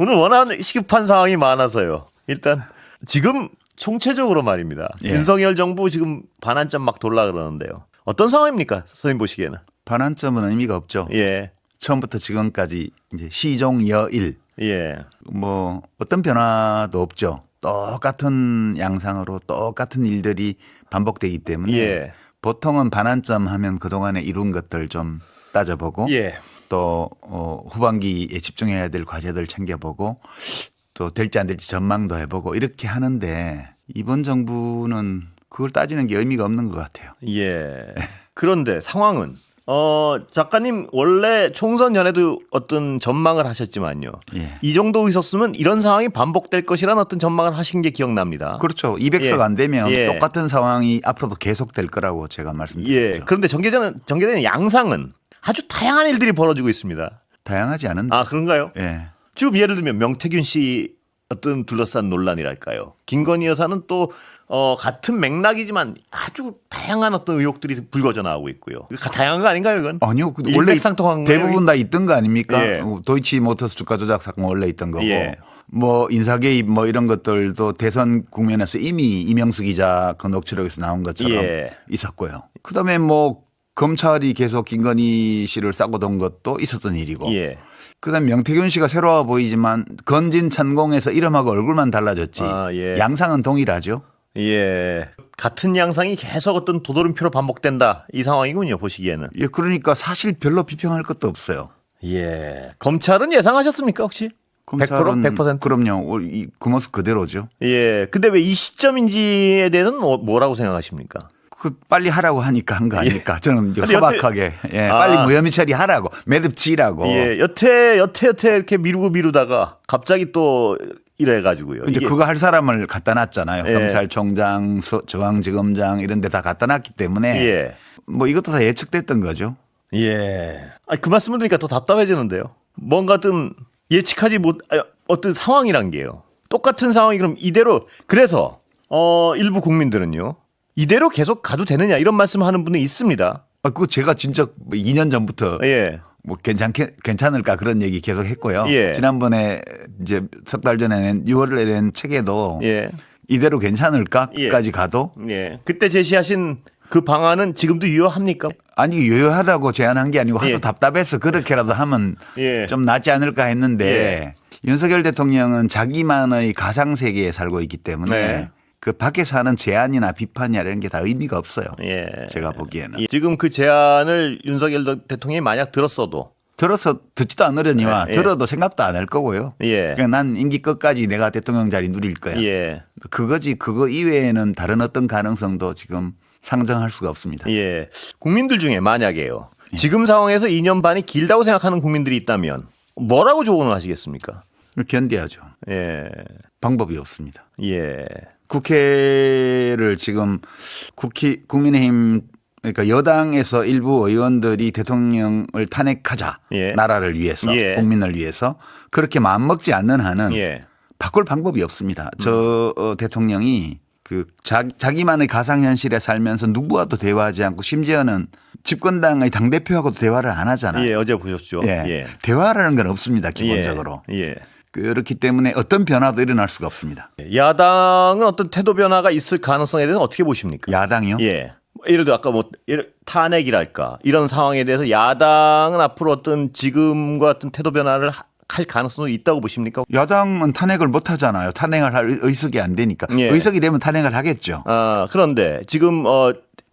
오늘 워낙 시급한 상황이 많아서요. 일단 지금 총체적으로 말입니다. 예. 윤석열 정부 지금 반환점 막 돌라 그러는데요. 어떤 상황입니까? 선생님 보시기에는. 반환점은 의미가 없죠. 예. 처음부터 지금까지 이제 시종여일 예. 뭐 어떤 변화도 없죠. 똑같은 양상으로 똑같은 일들이 반복되기 때문에 예. 보통은 반환점 하면 그동안에 이룬 것들 좀 따져보고 예. 또 후반기에 집중해야 될 과제들 챙겨보고 또 될지 안 될지 전망도 해보고 이렇게 하는데 이번 정부는 그걸 따지는 게 의미가 없는 것 같아요. 예. 그런데 상황은 작가님 원래 총선 전에도 어떤 전망을 하셨지만요. 예. 이 정도 있었으면 이런 상황이 반복될 것이라는 어떤 전망을 하신 게 기억납니다. 그렇죠. 200석 예. 안 되면 예. 똑같은 상황이 앞으로도 계속될 거라고 제가 말씀드렸죠. 예. 그런데 전개되는 양상은 아주 다양한 일들이 벌어지고 있습니다. 다양하지 않은데. 아, 그런가요? 예. 지금 예를 들면 명태균 씨 어떤 둘러싼 논란이랄까요. 김건희 여사는 또 같은 맥락이지만 아주 다양한 어떤 의혹들이 불거져 나오고 있고요. 다양한 거 아닌가요, 이건? 아니요. 원래 일맥상통한 대부분 다 있던 거 아닙니까? 예. 도이치모터스 주가 조작 사건 원래 있던 거고. 예. 뭐 인사 개입 뭐 이런 것들도 대선 국면에서 이미 이명수 기자 그 녹취록에서 나온 것처럼 예. 있었고요. 그다음에 뭐 검찰이 계속 김건희 씨를 싸고던 것도 있었던 일이고. 예. 그다음 명태균 씨가 새로워 보이지만 건진 천공에서 이름하고 얼굴만 달라졌지. 아, 예. 양상은 동일하죠. 예. 같은 양상이 계속 어떤 도돌이표로 반복된다. 이 상황이군요, 보시기에는. 예, 그러니까 사실 별로 비평할 것도 없어요. 예. 검찰은 예상하셨습니까, 혹시? 검찰은 100%? 그럼요. 그 모습 그대로죠. 예. 근데 왜 이 시점인지에 대해서는 뭐라고 생각하십니까? 그 빨리 하라고 하니까 한 거 아닙니까? 저는 근데 소박하게 예, 빨리 무혐의 처리하라고 매듭지라고. 예. 여태 이렇게 미루다가 갑자기 또 이래가지고요. 이제 그거 할 사람을 갖다 놨잖아요. 예. 검찰총장, 저항지검장 이런 데 다 갖다 놨기 때문에 예. 뭐 이것도 다 예측됐던 거죠. 예. 아니, 그 말씀을 드리니까 더 답답해지는데요. 뭔가든 예측하지 못 어떤 상황이란 게요. 똑같은 상황이 그럼 이대로 그래서 일부 국민들은요. 이대로 계속 가도 되느냐 이런 말씀하는 분이 있습니다. 그거 제가 진짜 2년 전부터 예. 뭐 괜찮을까 그런 얘기 계속 했고요. 예. 지난번에 이제 석 달 전에 6월에 낸 책에도 예. 이대로 괜찮을까까지 예. 가도 예. 그때 제시하신 그 방안은 지금도 유효합니까? 아니 유효하다고 제안한 게 아니고 하도 예. 답답해서 그렇게라도 하면 예. 좀 낫지 않을까 했는데 윤석열 대통령은 자기만의 가상 세계에 살고 있기 때문에 네. 그 밖에서 하는 제안이나 비판이나 이런 게 다 의미가 없어요. 예. 제가 보기에는. 예. 지금 그 제안을 윤석열 대통령이 만약 들었어도 들어서 듣지도 않으려니와 예. 들어도 생각도 안 할 거고요. 예. 그냥 난 임기 끝까지 내가 대통령 자리 누릴 거야. 예. 그거지 그거 이외에는 다른 어떤 가능성도 지금 상정할 수가 없습니다. 예. 국민들 중에 만약에요. 지금 상황에서 2년 반이 길다고 생각하는 국민들이 있다면 뭐라고 조언을 하시겠습니까? 견뎌야죠. 예. 방법이 없습니다. 예. 국회를 지금 국민의힘 그러니까 여당에서 일부 의원들이 대통령을 탄핵하자. 예. 나라를 위해서 예. 국민을 위해서 그렇게 마음먹지 않는 한은 예. 바꿀 방법이 없습니다. 저 대통령이 그 자기만의 가상현실에 살면서 누구와도 대화하지 않고 심지어는 집권당의 당대표하고도 대화를 안 하잖아요. 예. 어제 보셨죠? 예. 예. 대화라는 건 없습니다. 기본적으로. 예. 그렇기 때문에 어떤 변화도 일어날 수가 없습니다. 야당은 어떤 태도 변화가 있을 가능성에 대해서 어떻게 보십니까? 야당이요? 예. 예를 들어 아까 탄핵이랄까 이런 상황에 대해서 야당은 앞으로 어떤 지금과 같은 태도 변화를 할 가능성도 있다고 보십니까? 야당은 탄핵을 못 하잖아요. 탄핵을 할 의석이 안 되니까. 예. 의석이 되면 탄핵을 하겠죠. 그런데 지금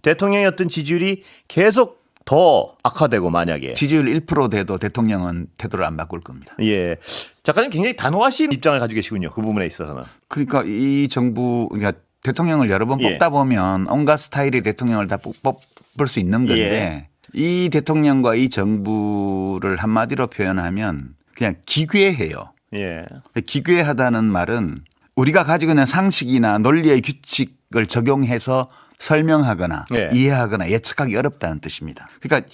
대통령의 어떤 지지율이 계속 더 악화되고 만약에 지지율 1% 돼도 대통령은 태도를 안 바꿀 겁니다. 예. 작가님 굉장히 단호하신 입장을 가지고 계시군요. 그 부분에 있어서는. 그러니까 이 정부 그러니까 대통령을 여러 번 예. 뽑다 보면 온갖 스타일의 대통령을 다 뽑을 수 있는 건데 이 대통령과 이 정부를 한마디로 표현하면 그냥 기괴해요. 예. 기괴하다는 말은 우리가 가지고 있는 상식이나 논리의 규칙을 적용해서 설명하거나 예. 이해하거나 예측하기 어렵다는 뜻입니다. 그러니까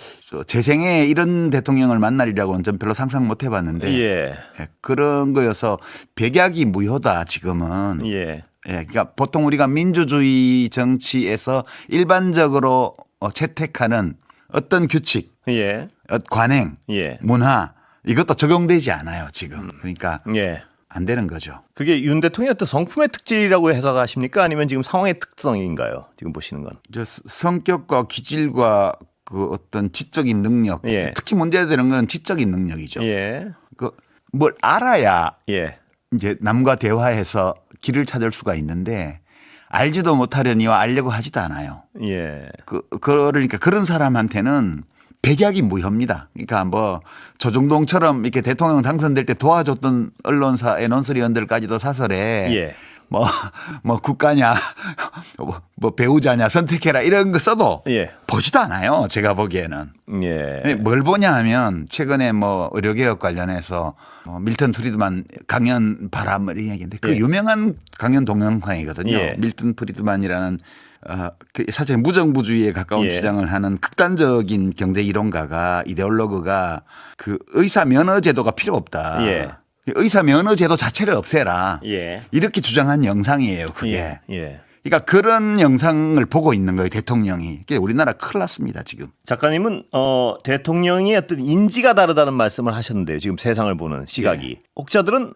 제 생에 이런 대통령을 만날이라고는 좀 별로 상상 못 해봤는데 예. 그런 거여서 백약이 무효다 지금은. 예. 그러니까 보통 우리가 민주주의 정치에서 일반적으로 채택하는 어떤 규칙, 예. 관행, 예. 문화 이것도 적용되지 않아요 지금. 그러니까 예. 안 되는 거죠. 그게 윤 대통령의 어떤 성품의 특질이라고 해석하십니까? 아니면 지금 상황의 특성인가요? 지금 보시는 건. 이제 성격과 기질과 그 어떤 지적인 능력, 예. 특히 문제되는 건 지적인 능력이죠. 예. 그 뭘 알아야 예. 이제 남과 대화해서 길을 찾을 수가 있는데 알지도 못하려니와 알려고 하지도 않아요. 예. 그러니까 그런 사람한테는 백약이 무효입니다. 그러니까 뭐 조중동처럼 이렇게 대통령 당선될 때 도와줬던 언론사의 논설위원들까지도 사설에 예. 뭐 국가냐, 뭐 배우자냐 선택해라 이런 거 써도 예. 보지도 않아요. 제가 보기에는. 예. 뭘 보냐 하면 최근에 뭐 의료개혁 관련해서 밀턴 프리드만 강연 바람을 이야기했는데 그 예. 유명한 강연 동영상이거든요. 예. 밀턴 프리드만이라는 그 사실 무정부주의에 가까운 예. 주장을 하는 극단적인 경제 이론가가 이데올로그가 그 의사 면허 제도가 필요 없다. 예. 의사 면허 제도 자체를 없애라. 예. 이렇게 주장한 영상이에요. 그게. 예. 예. 그러니까 그런 영상을 보고 있는 거예요. 대통령이. 그게 우리나라 큰일 났습니다. 지금. 작가님은 대통령이 어떤 인지가 다르다는 말씀을 하셨는데요. 지금 세상을 보는 시각이. 혹자들은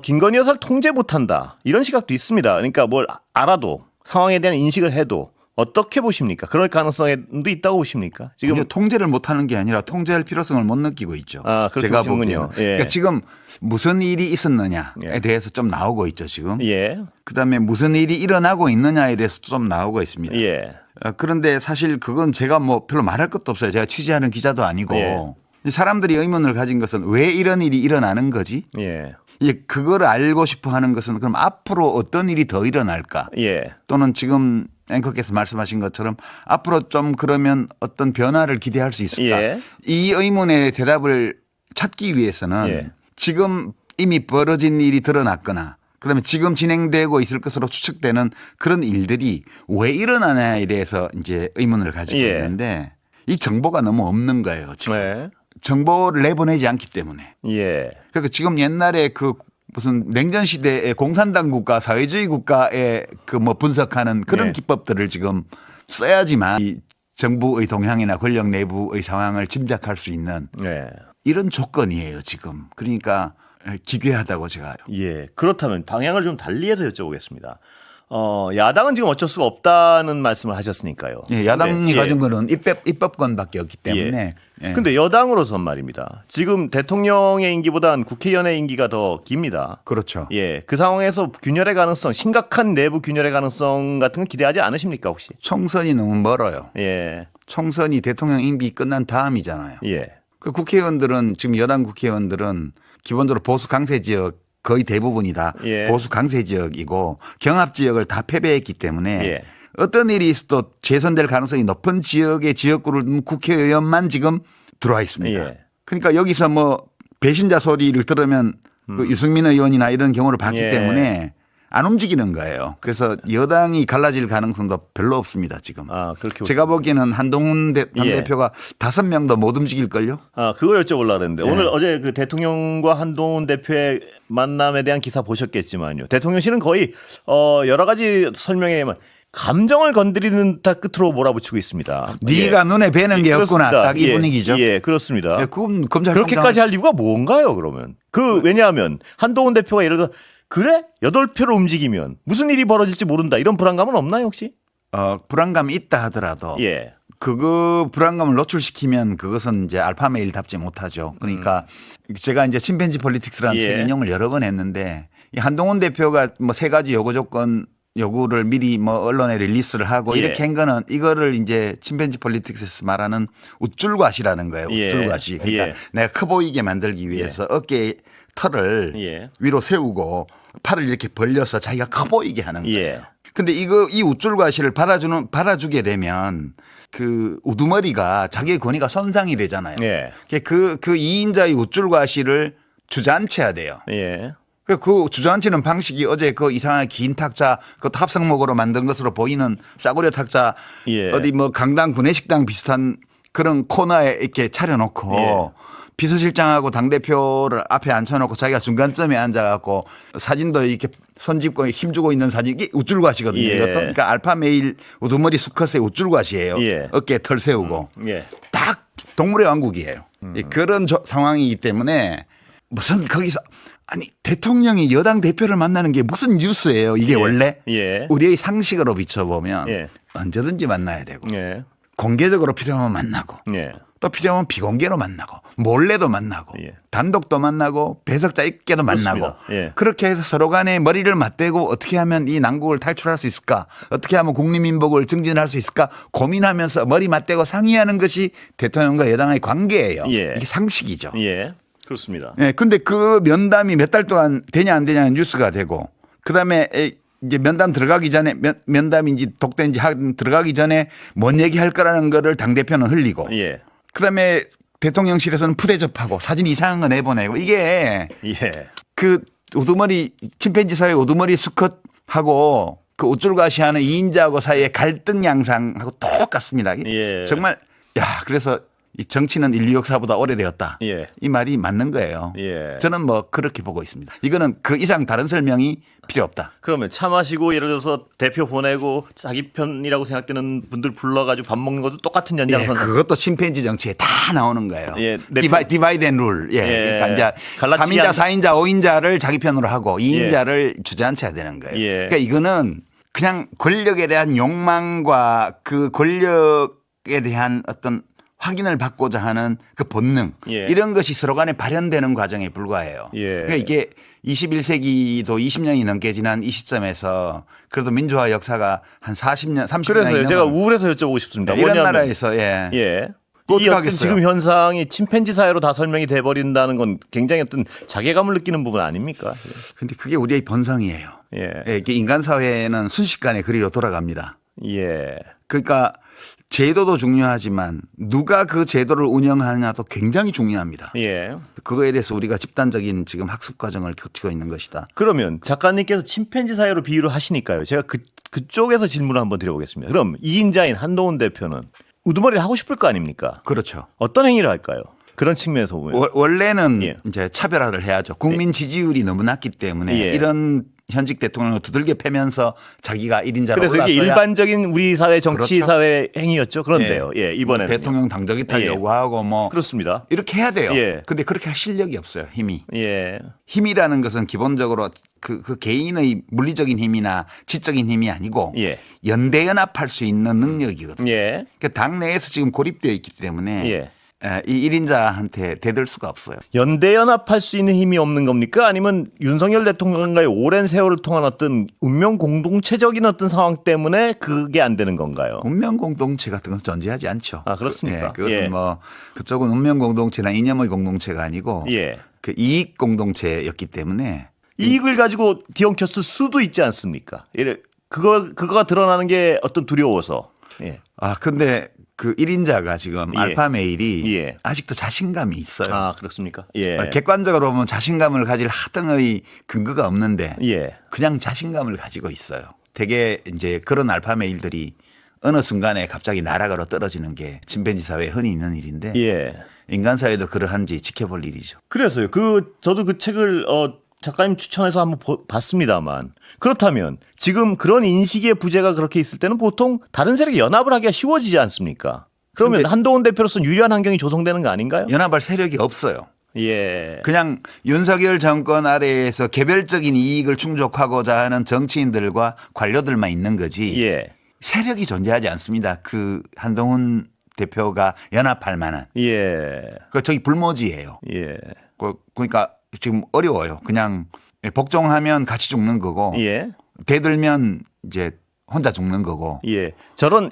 김건희 여사를 통제 못한다. 이런 시각도 있습니다. 그러니까 뭘 알아도 상황에 대한 인식을 해도 어떻게 보십니까? 그럴 가능성도 있다고 보십니까? 지금 지금 통제를 못하는 게 아니라 통제할 필요성을 못 느끼고 있죠. 아, 그렇게 제가 보시는군요. 보기에는. 예. 그러니까 지금 무슨 일이 있었느냐에 예. 대해서 좀 나오고 있죠. 지금. 예. 그다음에 무슨 일이 일어나고 있느냐에 대해서 좀 나오고 있습니다. 예. 그런데 사실 그건 제가 뭐 별로 말할 것도 없어요. 제가 취재하는 기자도 아니고 예. 사람들이 의문을 가진 것은 왜 이런 일이 일어나는 거지? 예. 이제 그걸 알고 싶어 하는 것은 그럼 앞으로 어떤 일이 더 일어날까? 예. 또는 지금 앵커께서 말씀하신 것처럼 앞으로 좀 그러면 어떤 변화를 기대할 수 있을까? 예. 이 의문의 대답을 찾기 위해서는 예. 지금 이미 벌어진 일이 드러났거나 그다음에 지금 진행되고 있을 것으로 추측되는 그런 일들이 왜 일어나냐에 대해서 이제 의문을 가지고 예. 있는데 이 정보가 너무 없는 거예요. 지금. 네. 정보를 내보내지 않기 때문에. 예. 그러니까 지금 옛날에 그 무슨 냉전 시대의 공산당 국가, 사회주의 국가에 그 뭐 분석하는 그런 네. 기법들을 지금 써야지만 이 정부의 동향이나 권력 내부의 상황을 짐작할 수 있는 네. 이런 조건이에요, 지금. 그러니까 기괴하다고 제가. 예. 그렇다면 방향을 좀 달리해서 여쭤보겠습니다. 야당은 지금 어쩔 수가 없다는 말씀을 하셨으니까요. 예, 야당이 근데, 가진 거는 입법권밖에 없기 때문에. 예. 근데 여당으로서는 말입니다. 지금 대통령의 임기보단 국회의원의 임기가 더 깁니다. 그렇죠. 예. 그 상황에서 균열의 가능성, 심각한 내부 균열의 가능성 같은 건 기대하지 않으십니까, 혹시? 총선이 너무 멀어요. 예. 총선이 대통령 임기 끝난 다음이잖아요. 예. 그 국회의원들은 지금 여당 국회의원들은 기본적으로 보수 강세 지역 거의 대부분이 다 예. 보수 강세 지역이고 경합 지역을 다 패배했기 때문에 예. 어떤 일이 있어도 재선될 가능성이 높은 지역의 지역구를 둔 국회의원만 지금 들어와 있습니다. 예. 그러니까 여기서 뭐 배신자 소리를 들으면 그 유승민 의원이나 이런 경우를 봤기 예. 때문에 안 움직이는 거예요. 그래서 여당이 갈라질 가능성도 별로 없습니다. 지금. 아, 그렇게 제가 보기에는 한동훈 당대표가 5명도 못 움직일걸요. 그거 여쭤보려고 했는데 네. 오늘 어제 그 대통령과 한동훈 대표의 만남에 대한 기사 보셨겠지만요. 대통령실은 거의 여러 가지 설명에 감정을 건드리는 듯한 끝으로 몰아붙이고 있습니다. 네가 눈에 뵈는 게 없구나. 그렇습니다. 딱 이 예, 분위기죠. 예, 그렇습니다. 예, 그건 검찰 그렇게까지 할 이유가 뭔가요, 그러면? 왜냐하면 한동훈 대표가 예를 들어 그래? 8표로 움직이면 무슨 일이 벌어질지 모른다. 이런 불안감은 없나요, 혹시? 불안감이 있다 하더라도 예. 그거 불안감을 노출시키면 그것은 이제 알파메일답지 못하죠. 그러니까 제가 이제 침팬지 폴리틱스라는 예. 책 인용을 여러 번 했는데 이 한동훈 대표가 뭐 3가지 요구 조건 요구를 미리 뭐 언론에 릴리스를 하고 예. 이렇게 한 거는 이거를 이제 침팬지 폴리틱스에서 말하는 우쭐과시라는 거예요. 예. 우쭐과시. 그러니까 예. 내가 커 보이게 만들기 위해서 어깨에 털을 예. 위로 세우고 팔을 이렇게 벌려서 자기가 커 보이게 하는 거예요. 예. 근데 이 우쭐과시를 받아주게 되면 그 우두머리가 자기의 권위가 손상이 되잖아요. 예. 그 2인자의 우쭐과시를 주저앉혀야 돼요. 예. 그 주저앉히는 방식이 어제 그 이상하게 긴 탁자 그 합성목으로 만든 것으로 보이는 싸구려 탁자 예. 어디 뭐 강당 구내식당 비슷한 그런 코너에 이렇게 차려놓고 예. 비서실장하고 당대표를 앞에 앉혀놓고 자기가 중간점에 앉아갖고 사진도 이렇게 손 짚고 힘주고 있는 사진 이게 우쭐과시거든요. 예. 이것도 그러니까 알파메일 우두머리 수컷의 우쭐과시예요. 예. 어깨에 털 세우고 예. 딱 동물의 왕국이에요. 그런 상황이기 때문에 무슨 거기서 아니 대통령이 여당 대표를 만나는 게 무슨 뉴스예요? 이게 원래 예. 우리의 상식으로 비춰보면 예. 언제든지 만나야 되고 예. 공개적으로 필요하면 만나고 예. 또 필요하면 비공개로 만나고 몰래도 만나고 예. 단독도 만나고 배석자 있게도 만나고 그렇습니다. 예. 그렇게 해서 서로 간에 머리를 맞대고 어떻게 하면 이 난국을 탈출할 수 있을까 어떻게 하면 국민민복을 증진할 수 있을까 고민하면서 머리 맞대고 상의하는 것이 대통령과 여당의 관계예요. 예. 이게 상식이죠. 예. 그렇습니다. 예. 근데 그 면담이 몇 달 동안 되냐 안 되냐 뉴스가 되고 그다음에 이제 면담 들어가기 전에 면담인지 독대인지 들어가기 전에 뭔 얘기할 거라는 거를 당대표는 흘리고 예. 그다음에 대통령실에서는 푸대접하고 사진 이상한 거 내보내고 이게 예. 그 우두머리 침팬지 사회 우두머리 수컷하고 그 우쭐과시하는 2인자하고 사이의 갈등 양상하고 똑같습니다. 예. 정말 야 그래서 이 정치는 인류 역사보다 오래되었다. 예. 이 말이 맞는 거예요. 예. 저는 뭐 그렇게 보고 있습니다. 이거는 그 이상 다른 설명이 필요 없다. 그러면 차 마시고 예를 들어서 대표 보내고 자기 편이라고 생각되는 분들 불러가지고 밥 먹는 것도 똑같은 예, 연장선. 그것도 침팬지 정치에 다 나오는 거예요. 예, 디바이드 앤 룰. 예. 그러니까 이제 갈라치기 3인자, 한- 4인자, 5인자를 자기 편으로 하고 2인자를 주저앉혀야 되는 거예요. 예. 그러니까 이거는 그냥 권력에 대한 욕망과 그 권력에 대한 어떤 확인을 받고자 하는 그 본능 예. 이런 것이 서로 간에 발현되는 과정에 불과해요. 예. 그러니까 이게 21세기도 20년이 넘게 지난 이 시점에서 그래도 민주화 역사가 한 40년, 30년 그래서 제가 우울해서 여쭤보고 싶습니다. 이런 뭐냐면 나라에서 예. 예. 어떻게 이 어떤 하겠어요? 지금 현상이 침팬지 사회로 다 설명이 돼 버린다는 건 굉장히 어떤 자괴감을 느끼는 부분 아닙니까? 근데 그게 우리의 본성이에요. 예. 예, 이게 인간 사회는 순식간에 그리로 돌아갑니다. 예. 그러니까 제도도 중요하지만 누가 그 제도를 운영하느냐도 굉장히 중요합니다. 예. 그거에 대해서 우리가 집단적인 지금 학습 과정을 거치고 있는 것이다. 그러면 작가님께서 침팬지 사회로 비유를 하시니까요. 제가 그쪽에서 질문을 한번 드려보겠습니다. 그럼 2인자인 한동훈 대표는 우두머리를 하고 싶을 거 아닙니까? 그렇죠. 어떤 행위를 할까요? 그런 측면에서 보면. 원래는 예. 이제 차별화를 해야죠. 국민 지지율이 너무 낮기 때문에 예. 이런 현직 대통령을 두들겨 패면서 자기가 1인자로 그래서 이게 올라서야 일반적인 우리 사회 정치 그렇죠. 사회 행위였죠. 그런데요. 예, 이번에는 대통령 당적 이탈 예. 요구하고 뭐 그렇습니다. 이렇게 해야 돼요. 예. 근데 그렇게 할 실력이 없어요. 힘이. 예. 힘이라는 것은 기본적으로 그 개인의 물리적인 힘이나 지적인 힘이 아니고 예. 연대연합할 수 있는 능력이거든요. 예. 그러니까 당내에서 지금 고립되어 있기 때문에 예. 이 1인자한테 대들 수가 없어요. 연대연합할 수 있는 힘이 없는 겁니까? 아니면 윤석열 대통령과의 오랜 세월을 통한 어떤 운명 공동체적인 어떤 상황 때문에 그게 안 되는 건가요? 운명 공동체 같은 것은 존재하지 않죠. 아, 그렇습니까? 그것은 예. 뭐 그쪽은 운명 공동체나 이념의 공동체가 아니고 예. 그 이익 공동체였기 때문에 이익을 가지고 뒤엉켰을 수도 있지 않습니까? 그거가 드러나는 게 어떤 두려워서. 예. 근데 그 1인자가 지금 예. 알파 메일이 예. 아직도 자신감이 있어요. 아, 그렇습니까? 예. 객관적으로 보면 자신감을 가질 하등의 근거가 없는데 예. 그냥 자신감을 가지고 있어요. 되게 이제 그런 알파 메일들이 어느 순간에 갑자기 나락으로 떨어지는 게 침팬지 사회에 흔히 있는 일인데 예. 인간 사회도 그러한지 지켜볼 일이죠. 그래서요. 저도 그 책을 작가님 추천해서 한번 봤습니다만 그렇다면 지금 그런 인식의 부재가 그렇게 있을 때는 보통 다른 세력이 연합을 하기가 쉬워지지 않습니까? 그러면 근데 한동훈 대표로서는 유리한 환경이 조성되는 거 아닌가요? 연합할 세력이 없어요. 예. 그냥 윤석열 정권 아래에서 개별적인 이익을 충족하고자 하는 정치인들과 관료들만 있는 거지 예. 세력이 존재하지 않습니다. 그 한동훈 대표가 연합할 만한. 예. 저기 불모지예요. 예. 그러니까 지금 어려워요. 그냥 복종하면 같이 죽는 거고 예. 대들면 이제 혼자 죽는 거고. 예. 저런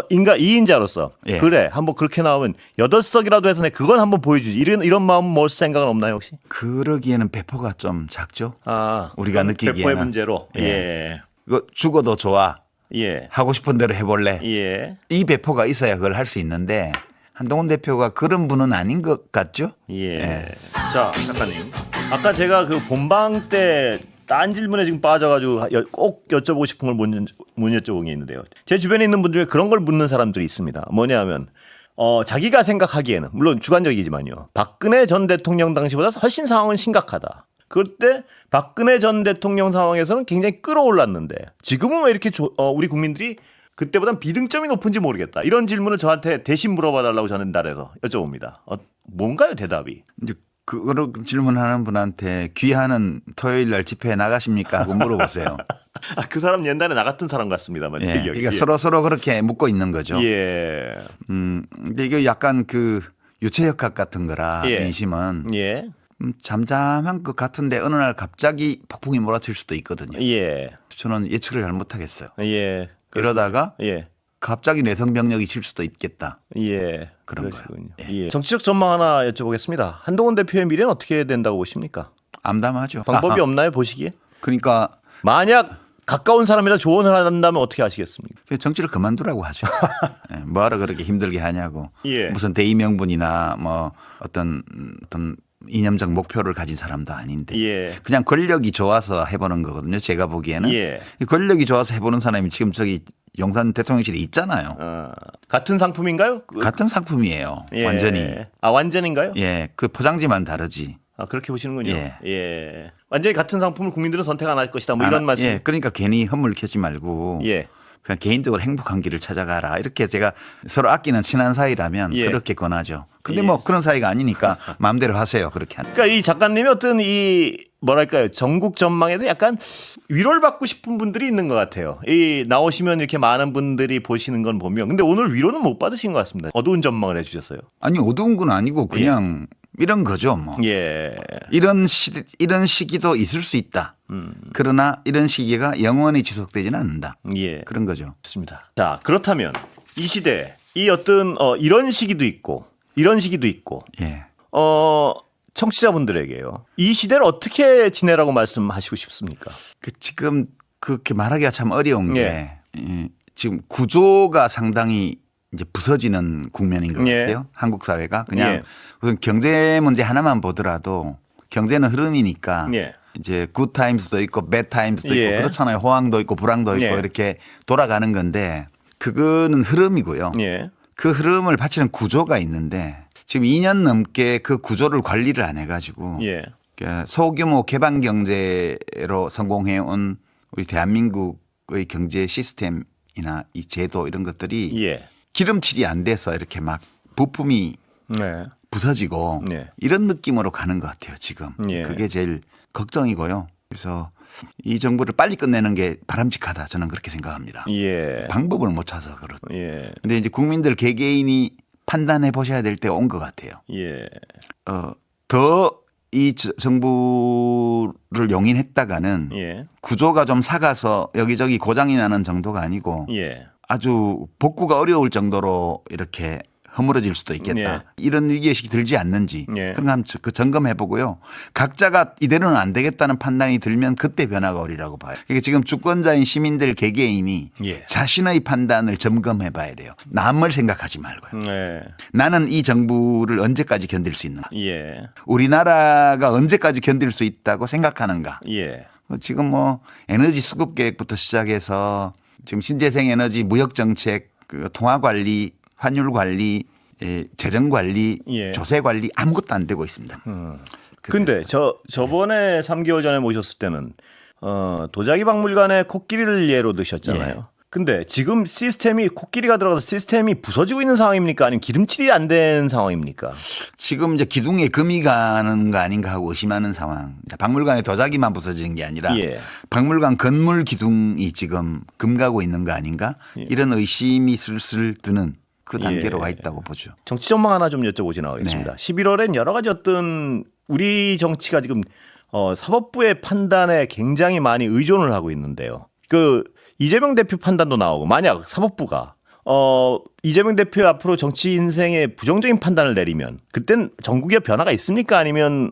인가 2인자로서 예. 그래 한번 그렇게 나오면 8석이라도 해서 그건 한번 보여주지 이런 마음 먹을 생각은 없나요 혹시? 그러기에는 배포가 좀 작죠. 아, 우리가 그건 느끼기에는. 배포의 문제로. 예. 예. 이거 죽어도 좋아. 예. 하고 싶은 대로 해볼래. 예. 이 배포가 있어야 그걸 할 수 있는데 한동훈 대표가 그런 분은 아닌 것 같죠? 예. 예. 자, 작가님. 아까 제가 그 본방 때 딴 질문에 지금 빠져가지고 꼭 여쭤보고 싶은 걸 못 여쭤본 게 있는데요. 제 주변에 있는 분들 중에 그런 걸 묻는 사람들이 있습니다. 뭐냐면 자기가 생각하기에는 물론 주관적이지만요. 박근혜 전 대통령 당시보다 훨씬 상황은 심각하다. 그때 박근혜 전 대통령 상황에서는 굉장히 끌어올랐는데 지금은 왜 이렇게 우리 국민들이 그때보단 비등점이 높은지 모르겠다. 이런 질문을 저한테 대신 물어봐달라고 저는 날에서 여쭤봅니다. 뭔가요 대답이? 이제 그런 질문하는 분한테 귀하는 토요일 날 집회에 나가십니까 하고 물어보세요. 그 사람 옛날에 나 같은 사람 같습니다만. 예, 그러니까 서로 그렇게 묻고 있는 거죠. 예. 근데 이게 약간 그 유체역학 같은 거라 민심은 예. 잠잠한 것 같은데 어느 날 갑자기 폭풍이 몰아칠 수도 있거든요. 예. 저는 예측을 잘 못하겠어요. 예. 이러다가 예. 갑자기 내성병력이 칠 수도 있겠다. 예. 그런 그러시군요. 거예요. 예. 정치적 전망 하나 여쭤보겠습니다. 한동훈 대표의 미래는 어떻게 된다고 보십니까? 암담하죠. 방법이 없나요 보시기에? 그러니까 만약 가까운 사람이라 조언을 한다면 어떻게 하시겠습니까? 정치를 그만두라고 하죠. 뭐하러 그렇게 힘들게 하냐고. 예. 무슨 대의 명분이나 뭐 어떤 이념적 목표를 가진 사람도 아닌데 예. 그냥 권력이 좋아서 해보는 거거든요. 제가 보기에는 예. 권력이 좋아서 해보는 사람이 지금 저기 용산 대통령실에 있잖아요. 같은 상품인가요? 같은 상품이에요. 예. 완전히. 완전인가요? 예, 그 포장지만 다르지. 그렇게 보시는군요. 예. 예. 완전히 같은 상품을 국민들은 선택 안 할 것이다. 뭐 이런 말씀. 예, 그러니까 괜히 헛물 켜지 말고 예. 그냥 개인적으로 행복한 길을 찾아가라. 이렇게 제가 서로 아끼는 친한 사이라면 예. 그렇게 권하죠. 근데 예. 뭐 그런 사이가 아니니까 마음대로 하세요. 그렇게 하는. 그러니까 이 작가님이 어떤 이 뭐랄까요 전국 전망에서 약간 위로를 받고 싶은 분들이 있는 것 같아요. 이 나오시면 이렇게 많은 분들이 보시는 건 보면 근데 오늘 위로는 못 받으신 것 같습니다. 어두운 전망을 해주셨어요. 아니 어두운 건 아니고 그냥 이런 거죠. 뭐 예. 이런 시기도 있을 수 있다. 그러나 이런 시기가 영원히 지속되지는 않는다. 예. 그런 거죠. 좋습니다. 자 그렇다면 이 시대 이 어떤 이런 시기도 있고 이런 시기도 있고 예. 청취자분들에게요. 이 시대를 어떻게 지내라고 말씀하시고 싶습니까? 지금 그렇게 말하기가 참 어려운 예. 게 지금 구조가 상당히 이제 부서지는 국면인 것 예. 같아요. 한국 사회가 그냥 예. 우선 경제 문제 하나만 보더라도 경제는 흐름이니까 예. 이제 굿 타임스도 있고 배드 타임스도 예. 있고 그렇잖아요. 호황도 있고 불황도 있고 예. 이렇게 돌아가는 건데 그거는 흐름이고요. 예. 그 흐름을 바치는 구조가 있는데 지금 2년 넘게 그 구조를 관리를 안 해가지고 예. 그러니까 소규모 개방 경제로 성공해온 우리 대한민국의 경제 시스템이나 이 제도 이런 것들이 예. 기름칠이 안 돼서 이렇게 막 부품이 네. 부서지고 네. 이런 느낌으로 가는 것 같아요 지금. 예. 그게 제일 걱정이고요. 그래서 이 정부를 빨리 끝내는 게 바람직하다 저는 그렇게 생각합니다. 예. 방법을 못 찾아서 그렇죠. 예. 근데 이제 국민들 개개인이 판단해 보셔야 될 때가 온 것 같아요. 예. 더 이 정부를 용인했다가는 예. 구조가 좀 사가서 여기저기 고장이 나는 정도가 아니고 예. 아주 복구가 어려울 정도로 이렇게 허물어질 수도 있겠다. 예. 이런 위기의식이 들지 않는지 예. 그런 거 한번 점검해 보고요. 각자가 이대로는 안 되겠다는 판단이 들면 그때 변화가 오리라고 봐요. 그러니까 지금 주권자인 시민들 개개인이 예. 자신의 판단을 점검해 봐야 돼요. 남을 생각하지 말고요. 예. 나는 이 정부를 언제까지 견딜 수 있는가? 예. 우리나라가 언제까지 견딜 수 있다고 생각하는가? 예. 지금 뭐 에너지 수급 계획부터 시작해서 지금 신재생 에너지 무역 정책, 통화 관리, 환율 관리, 재정 관리, 예. 조세 관리 아무것도 안 되고 있습니다. 근데 저번에 3개월 전에 모셨을 때는 도자기 박물관의 코끼리를 예로 드셨잖아요. 예. 근데 지금 시스템이 코끼리가 들어가서 시스템이 부서지고 있는 상황입니까? 아니면 기름칠이 안 된 상황입니까? 지금 이제 기둥에 금이 가는 거 아닌가 하고 의심하는 상황. 박물관의 도자기만 부서지는 게 아니라 예. 박물관 건물 기둥이 지금 금 가고 있는 거 아닌가? 이런 의심이 슬슬 드는 그 단계로 예. 와 있다고 보죠. 정치 전망 하나 좀 여쭤보지나 하겠습니다. 네. 11월엔 여러 가지 어떤 우리 정치가 지금 사법부의 판단에 굉장히 많이 의존을 하고 있는데요. 이재명 대표 판단도 나오고 만약 사법부가 이재명 대표 앞으로 정치 인생에 부정적인 판단을 내리면 그땐 전국에 변화가 있습니까? 아니면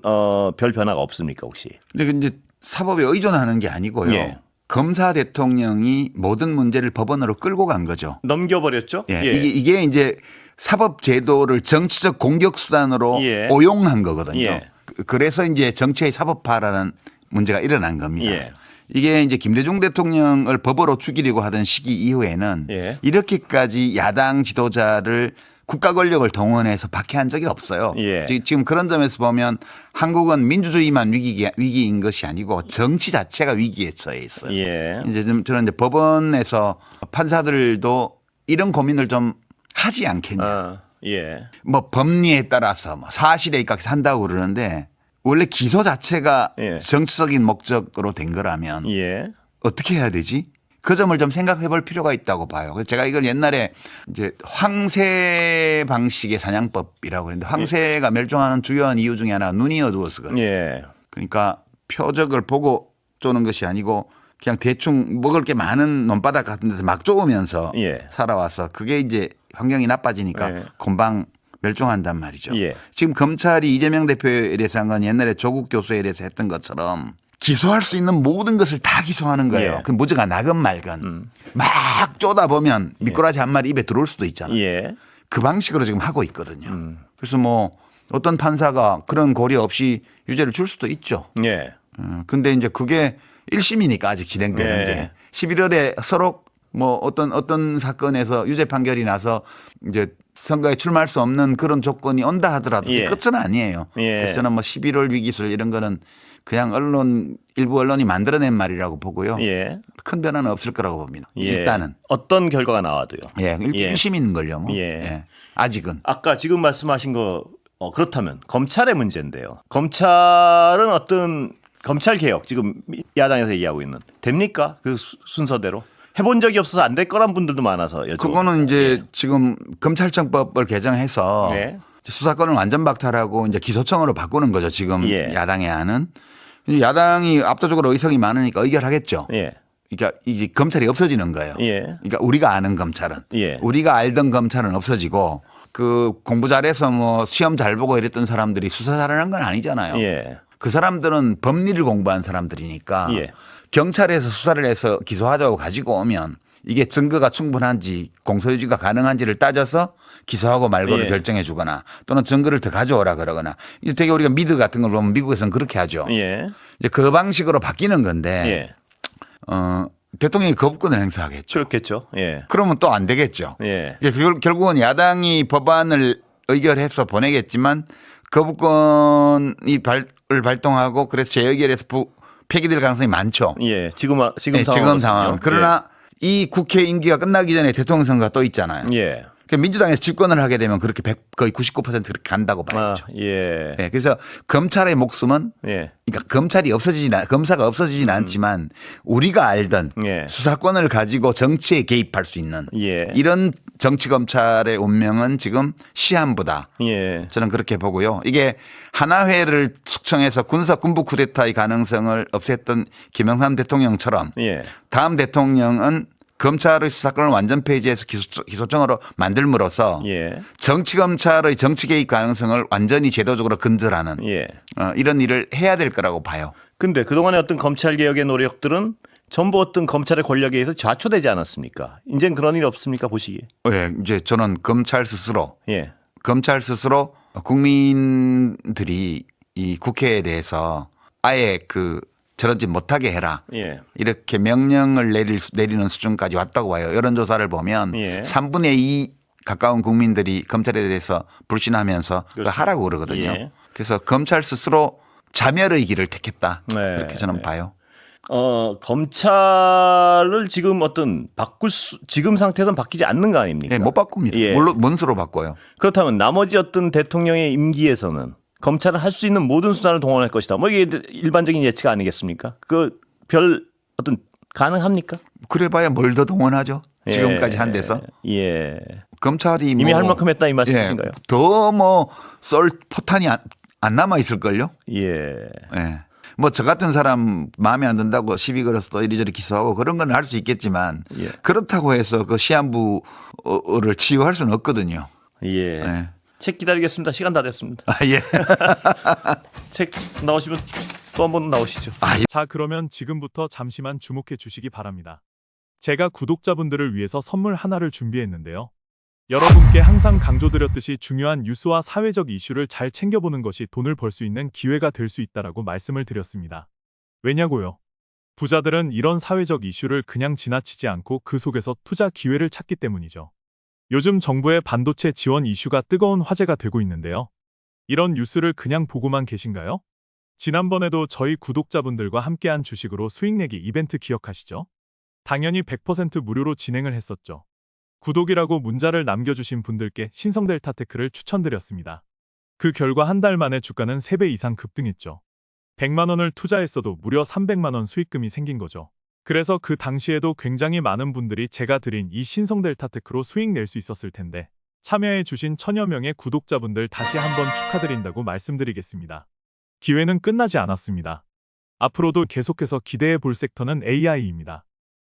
별 변화가 없습니까 혹시? 근데 이제 사법에 의존하는 게 아니고요. 예. 검사 대통령이 모든 문제를 법원으로 끌고 간 거죠. 넘겨버렸죠? 예. 이게 이제 사법 제도를 정치적 공격 수단으로 예. 오용한 거거든요. 예. 그래서 이제 정치의 사법화라는 문제가 일어난 겁니다. 예. 이게 이제 김대중 대통령을 법으로 죽이려고 하던 시기 이후에는 예. 이렇게까지 야당 지도자를 국가 권력을 동원해서 박해한 적이 없어요. 예. 지금 그런 점에서 보면 한국은 민주주의만 위기인 것이 아니고 정치 자체가 위기에 처해 있어요. 예. 이제 좀 저는 이제 법원에서 판사들도 이런 고민을 좀 하지 않겠냐. 예. 뭐 법리에 따라서 뭐 사실에 입각해서 한다고 그러는데 원래 기소 자체가 예. 정치적인 목적으로 된 거라면 예. 어떻게 해야 되지? 그 점을 좀 생각해 볼 필요가 있다고 봐요. 그래서 제가 이걸 옛날에 이제 황새 방식의 사냥법이라고 했는데 황새가 멸종하는 주요한 이유 중에 하나가 눈이 어두워서 그래요. 예. 그러니까 표적을 보고 쪼는 것이 아니고 그냥 대충 먹을 게 많은 논바닥 같은 데서 막 쪼으면서 예. 살아와서 그게 이제 환경이 나빠지니까 예. 금방 멸종한단 말이죠. 예. 지금 검찰이 이재명 대표에 대해서 한 건 옛날에 조국 교수에 대해서 했던 것처럼 기소할 수 있는 모든 것을 다 기소하는 거예요. 예. 그 무죄가 나건 말건 막 쪼다 보면 미꾸라지 한 마리 입에 들어올 수도 있잖아요. 예. 그 방식으로 지금 하고 있거든요. 그래서 뭐 어떤 판사가 그런 고려 없이 유죄를 줄 수도 있죠. 예. 근데 이제 그게 1심이니까 아직 진행되는 예. 게 11월에 서로 뭐 어떤 사건에서 유죄 판결이 나서 이제 선거에 출마할 수 없는 그런 조건이 온다 하더라도 예. 그게 끝은 아니에요. 예. 그래서 저는 뭐 11월 위기설 이런 거는 그냥 일부 언론이 만들어낸 말이라고 보고요. 예. 큰 변화는 없을 거라고 봅니다. 예. 일단은. 어떤 결과가 나와도요. 예. 예. 1심인 걸요. 뭐. 예. 예. 아직은. 아까 지금 말씀하신 거 그렇다면 검찰의 문제인데요. 검찰은 어떤 검찰 개혁 지금 야당에서 얘기하고 있는 됩니까? 그 순서대로 해본 적이 없어서 안 될 거란 분들도 많아서 여쭤. 그거는 이제 지금 검찰청법을 개정해서 네. 수사권을 완전 박탈하고 이제 기소청으로 바꾸는 거죠. 지금 예. 야당의 안은. 야당이 압도적으로 의석이 많으니까 의결하겠죠. 예. 그러니까 이게 검찰이 없어지는 거예요. 예. 그러니까 우리가 아는 검찰은. 예. 우리가 알던 검찰은 없어지고 그 공부 잘해서 뭐 시험 잘 보고 이랬던 사람들이 수사 잘하는 건 아니잖아요. 예. 그 사람들은 법리를 공부한 사람들이니까 예. 경찰에서 수사를 해서 기소하자고 가지고 오면 이게 증거가 충분한지 공소유지가 가능한지를 따져서 기소하고 말고를 예. 결정해 주거나 또는 증거를 더 가져오라 그러거나 이게 되게 우리가 미드 같은 걸 보면 미국에서는 그렇게 하죠. 예. 이제 그 방식으로 바뀌는 건데 예. 대통령이 거부권을 행사하겠죠. 그렇겠죠. 예. 그러면 또 안 되겠죠. 예. 이게 결국은 야당이 법안을 의결해서 보내겠지만 거부권이 발동하고 그래서 재의결에서 폐기될 가능성이 많죠. 예. 지금 네, 상황. 상황. 그러나 이 국회 임기가 끝나기 전에 대통령 선거가 또 있잖아요. 예. 그러니까 민주당에서 집권을 하게 되면 그렇게 거의 99% 그렇게 간다고 아, 봐야죠. 예. 네, 그래서 검찰의 목숨은 예. 그러니까 검사가 없어지진 않지만 우리가 알던 예. 수사권을 가지고 정치에 개입할 수 있는 예. 이런 정치 검찰의 운명은 지금 시한부다. 예. 저는 그렇게 보고요. 이게 하나회를 숙청해서 군부 쿠데타의 가능성을 없앴던 김영삼 대통령처럼 예. 다음 대통령은 검찰의 수사권을 완전 폐지해서 기소청으로 만들므로써 예. 정치 검찰의 정치 개입 가능성을 완전히 제도적으로 근절하는 예. 이런 일을 해야 될 거라고 봐요. 근데 그동안의 어떤 검찰 개혁의 노력들은 전부 어떤 검찰의 권력에 의해서 좌초되지 않았습니까? 이제는 그런 일 없습니까? 보시기에. 예, 이제 저는 검찰 스스로 예. 국민들이 이 국회에 대해서 아예 저런 짓 못하게 해라. 예. 이렇게 명령을 내리는 수준까지 왔다고 봐요. 여론조사를 보면 예. 3분의 2 가까운 국민들이 검찰에 대해서 불신하면서 그렇습니다. 하라고 그러거든요. 예. 그래서 검찰 스스로 자멸의 길을 택했다. 네. 그렇게 저는 봐요. 검찰을 지금 지금 상태에서는 바뀌지 않는 거 아닙니까? 네, 못 바꿉니다. 예. 물론 뭔수로 바꿔요. 그렇다면 나머지 어떤 대통령의 임기에서는 검찰은 할 수 있는 모든 수단을 동원할 것이다. 뭐 이게 일반적인 예측 아니겠습니까? 가능합니까? 그래봐야 뭘 더 동원하죠. 예. 지금까지 한 데서. 예. 검찰이 이미 할 만큼 했다 이 말씀이신가요? 더 뭐 쏠 포탄이 안 남아 있을 걸요. 예. 예. 뭐 저 같은 사람 마음에 안 든다고 시비 걸어서 또 이리저리 기소하고 그런 건 할 수 있겠지만 예. 그렇다고 해서 그 시한부를 치유할 수는 없거든요. 예. 예. 책 기다리겠습니다. 시간 다 됐습니다. 아, 예. 책 나오시면 또 한 번 나오시죠. 자, 그러면 지금부터 잠시만 주목해 주시기 바랍니다. 제가 구독자분들을 위해서 선물 하나를 준비했는데요. 여러분께 항상 강조드렸듯이 중요한 뉴스와 사회적 이슈를 잘 챙겨보는 것이 돈을 벌 수 있는 기회가 될 수 있다라고 말씀을 드렸습니다. 왜냐고요? 부자들은 이런 사회적 이슈를 그냥 지나치지 않고 그 속에서 투자 기회를 찾기 때문이죠. 요즘 정부의 반도체 지원 이슈가 뜨거운 화제가 되고 있는데요. 이런 뉴스를 그냥 보고만 계신가요? 지난번에도 저희 구독자분들과 함께한 주식으로 수익 내기 이벤트 기억하시죠? 당연히 100% 무료로 진행을 했었죠. 구독이라고 문자를 남겨주신 분들께 신성델타테크를 추천드렸습니다. 그 결과 한 달 만에 주가는 3배 이상 급등했죠. 100만 원을 투자했어도 무려 300만 원 수익금이 생긴 거죠. 그래서 그 당시에도 굉장히 많은 분들이 제가 드린 이 신성델타테크로 수익 낼 수 있었을 텐데 참여해 주신 천여 명의 구독자분들 다시 한번 축하드린다고 말씀드리겠습니다. 기회는 끝나지 않았습니다. 앞으로도 계속해서 기대해 볼 섹터는 AI입니다.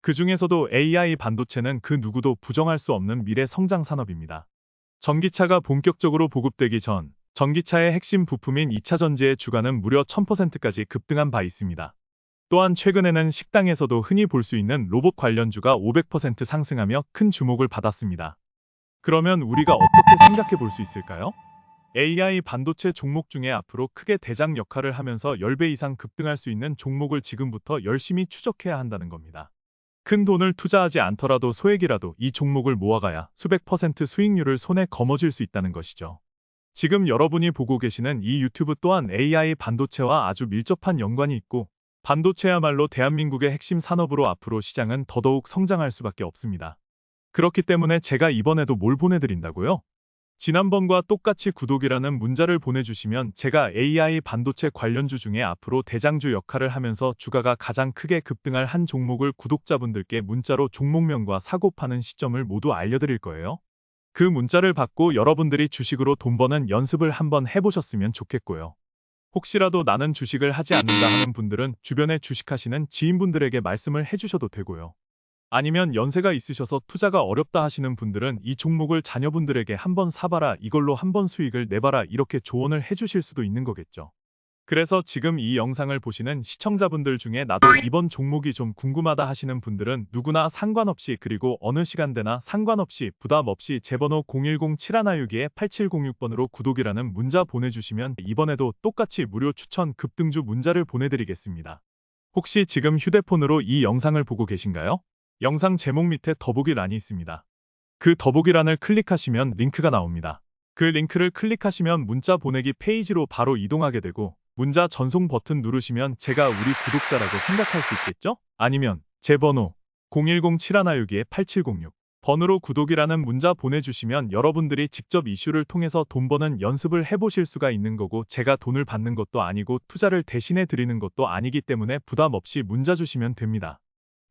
그 중에서도 AI 반도체는 그 누구도 부정할 수 없는 미래 성장 산업입니다. 전기차가 본격적으로 보급되기 전 전기차의 핵심 부품인 2차 전지의 주가는 무려 1000%까지 급등한 바 있습니다. 또한 최근에는 식당에서도 흔히 볼 수 있는 로봇 관련주가 500% 상승하며 큰 주목을 받았습니다. 그러면 우리가 어떻게 생각해 볼 수 있을까요? AI 반도체 종목 중에 앞으로 크게 대장 역할을 하면서 10배 이상 급등할 수 있는 종목을 지금부터 열심히 추적해야 한다는 겁니다. 큰 돈을 투자하지 않더라도 소액이라도 이 종목을 모아가야 수백 % 수익률을 손에 거머쥘 수 있다는 것이죠. 지금 여러분이 보고 계시는 이 유튜브 또한 AI 반도체와 아주 밀접한 연관이 있고 반도체야말로 대한민국의 핵심 산업으로 앞으로 시장은 더더욱 성장할 수밖에 없습니다. 그렇기 때문에 제가 이번에도 뭘 보내드린다고요? 지난번과 똑같이 구독이라는 문자를 보내주시면 제가 AI 반도체 관련주 중에 앞으로 대장주 역할을 하면서 주가가 가장 크게 급등할 한 종목을 구독자분들께 문자로 종목명과 사고 파는 시점을 모두 알려드릴 거예요. 그 문자를 받고 여러분들이 주식으로 돈 버는 연습을 한번 해보셨으면 좋겠고요. 혹시라도 나는 주식을 하지 않는다 하는 분들은 주변에 주식하시는 지인분들에게 말씀을 해주셔도 되고요. 아니면 연세가 있으셔서 투자가 어렵다 하시는 분들은 이 종목을 자녀분들에게 한번 사봐라, 이걸로 한번 수익을 내봐라, 이렇게 조언을 해주실 수도 있는 거겠죠. 그래서 지금 이 영상을 보시는 시청자분들 중에 나도 이번 종목이 좀 궁금하다 하시는 분들은 누구나 상관없이 그리고 어느 시간대나 상관없이 부담 없이 제 번호 010-7162-8706번으로 구독이라는 문자 보내주시면 이번에도 똑같이 무료 추천 급등주 문자를 보내드리겠습니다. 혹시 지금 휴대폰으로 이 영상을 보고 계신가요? 영상 제목 밑에 더보기란이 있습니다. 그 더보기란을 클릭하시면 링크가 나옵니다. 그 링크를 클릭하시면 문자 보내기 페이지로 바로 이동하게 되고 문자 전송 버튼 누르시면 제가 우리 구독자라고 생각할 수 있겠죠? 아니면 제 번호 010-7162-8706 번호로 구독이라는 문자 보내주시면 여러분들이 직접 이슈를 통해서 돈 버는 연습을 해보실 수가 있는 거고 제가 돈을 받는 것도 아니고 투자를 대신해 드리는 것도 아니기 때문에 부담 없이 문자 주시면 됩니다.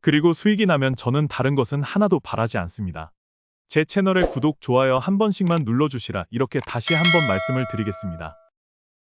그리고 수익이 나면 저는 다른 것은 하나도 바라지 않습니다. 제 채널에 구독, 좋아요 한 번씩만 눌러주시라 이렇게 다시 한번 말씀을 드리겠습니다.